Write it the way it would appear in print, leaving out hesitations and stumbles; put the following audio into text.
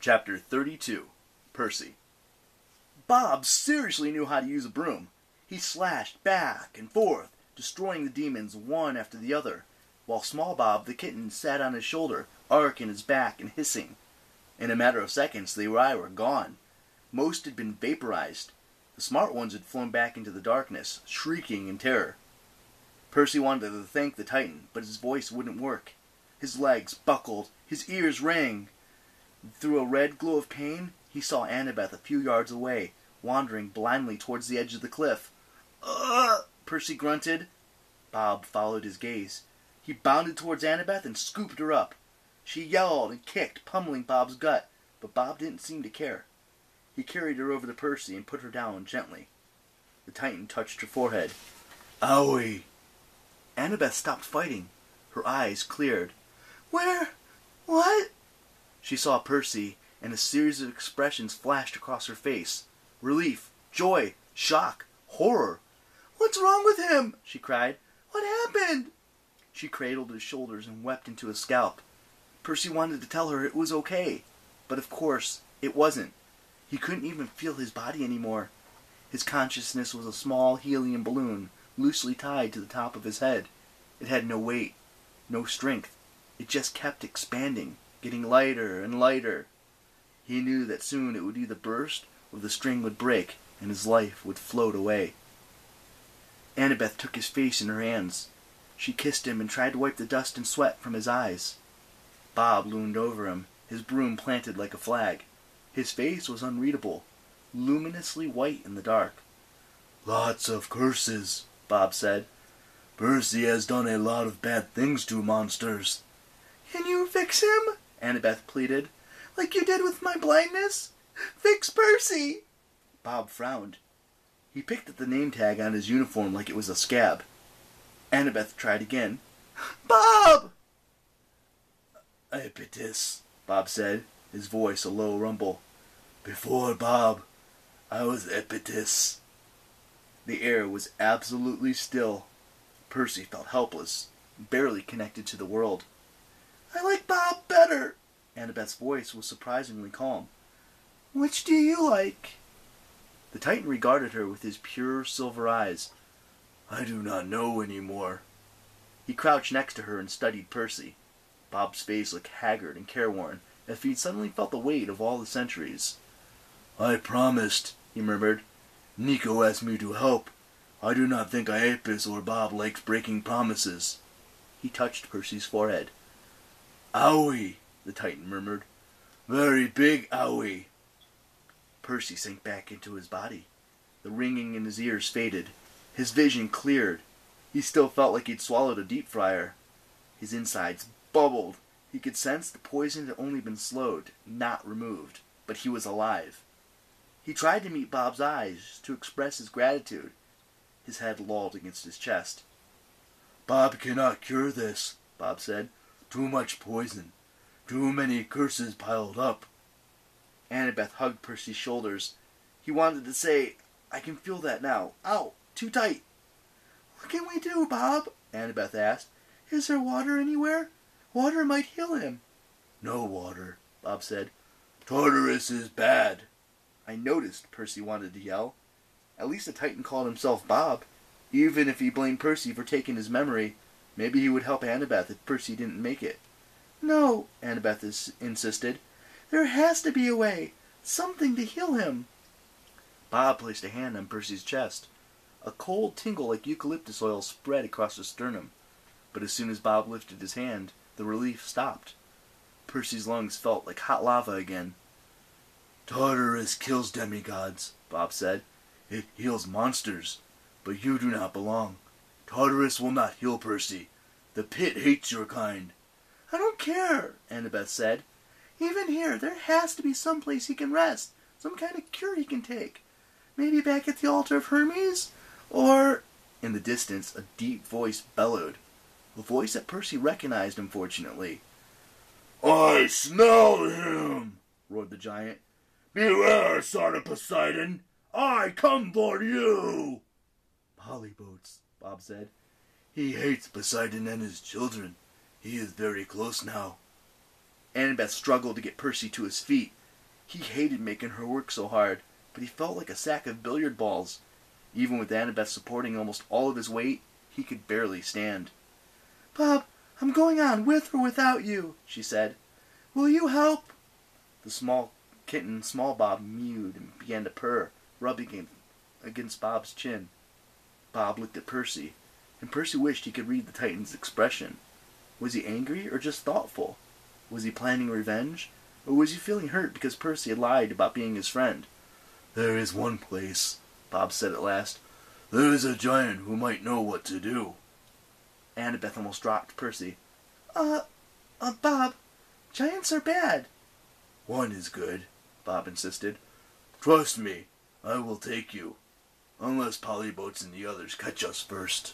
Chapter 32. Percy. Bob seriously knew how to use a broom. He slashed back and forth, destroying the demons one after the other, while small Bob the kitten sat on his shoulder, arcing his back and hissing. In a matter of seconds they were gone. Most had been vaporized. The smart ones had flown back into the darkness, shrieking in terror. Percy wanted to thank the Titan, but his voice wouldn't work. His legs buckled, his ears rang. Through a red glow of pain, he saw Annabeth a few yards away, wandering blindly towards the edge of the cliff. "Ugh!" Percy grunted. Bob followed his gaze. He bounded towards Annabeth and scooped her up. She yelled and kicked, pummeling Bob's gut, but Bob didn't seem to care. He carried her over to Percy and put her down gently. The Titan touched her forehead. "Owie!" Annabeth stopped fighting. Her eyes cleared. "Where? What?" She saw Percy, and a series of expressions flashed across her face. Relief, joy, shock, horror. "What's wrong with him?" she cried. "What happened?" She cradled his shoulders and wept into his scalp. Percy wanted to tell her it was okay, but of course it wasn't. He couldn't even feel his body anymore. His consciousness was a small helium balloon, loosely tied to the top of his head. It had no weight, no strength. It just kept expanding, getting lighter and lighter. He knew that soon it would either burst or the string would break and his life would float away. Annabeth took his face in her hands. She kissed him and tried to wipe the dust and sweat from his eyes. Bob loomed over him, his broom planted like a flag. His face was unreadable, luminously white in the dark. "Lots of curses," Bob said. "Percy has done a lot of bad things to monsters." "Can you fix him?" Annabeth pleaded. "Like you did with my blindness? Fix Percy!" Bob frowned. He picked at the name tag on his uniform like it was a scab. Annabeth tried again. "Bob!" "Epitus," Bob said, his voice a low rumble. "Before Bob, I was Epitus." The air was absolutely still. Percy felt helpless, barely connected to the world. "I like Bob better." Annabeth's voice was surprisingly calm. "Which do you like?" The Titan regarded her with his pure silver eyes. "I do not know anymore." He crouched next to her and studied Percy. Bob's face looked haggard and careworn, as if he'd suddenly felt the weight of all the centuries. "I promised," he murmured. "Nico asked me to help. I do not think Iapis or Bob likes breaking promises." He touched Percy's forehead. "Owie," the Titan murmured. "Very big owie." Percy sank back into his body. The ringing in his ears faded. His vision cleared. He still felt like he'd swallowed a deep fryer. His insides bubbled. He could sense the poison had only been slowed, not removed, but he was alive. He tried to meet Bob's eyes, to express his gratitude. His head lolled against his chest. "Bob cannot cure this," Bob said. "Too much poison. Too many curses piled up." Annabeth hugged Percy's shoulders. He wanted to say, "I can feel that now. Ow! Too tight." "What can we do, Bob?" Annabeth asked. "Is there water anywhere? Water might heal him." "No water," Bob said. "Tartarus is bad." I noticed, Percy wanted to yell. At least the Titan called himself Bob. Even if he blamed Percy for taking his memory, maybe he would help Annabeth if Percy didn't make it. "No," Annabeth insisted. "There has to be a way. Something to heal him." Bob placed a hand on Percy's chest. A cold tingle like eucalyptus oil spread across his sternum. But as soon as Bob lifted his hand, the relief stopped. Percy's lungs felt like hot lava again. "Tartarus kills demigods," Bob said. "It heals monsters. But you do not belong. Tartarus will not heal Percy. The pit hates your kind." "I don't care," Annabeth said. "Even here, there has to be some place he can rest. Some kind of cure he can take. Maybe back at the altar of Hermes? Or—" In the distance, a deep voice bellowed. A voice that Percy recognized, unfortunately. "I smell him!" roared the giant. "Beware, son of Poseidon! I come for you!" "Polyboats," Bob said. "He hates Poseidon and his children. He is very close now." Annabeth struggled to get Percy to his feet. He hated making her work so hard, but he felt like a sack of billiard balls. Even with Annabeth supporting almost all of his weight, he could barely stand. "Bob, I'm going on with or without you," she said. "Will you help?" The small kitten, Small Bob, mewed and began to purr, rubbing against Bob's chin. Bob looked at Percy, and Percy wished he could read the Titan's expression. Was he angry or just thoughtful? Was he planning revenge? Or was he feeling hurt because Percy had lied about being his friend? "There is one place," Bob said at last. "There is a giant who might know what to do." Annabeth almost dropped Percy. Bob, giants are bad." "One is good," Bob insisted. "Trust me, I will take you. Unless Pollyboats and the others catch us first."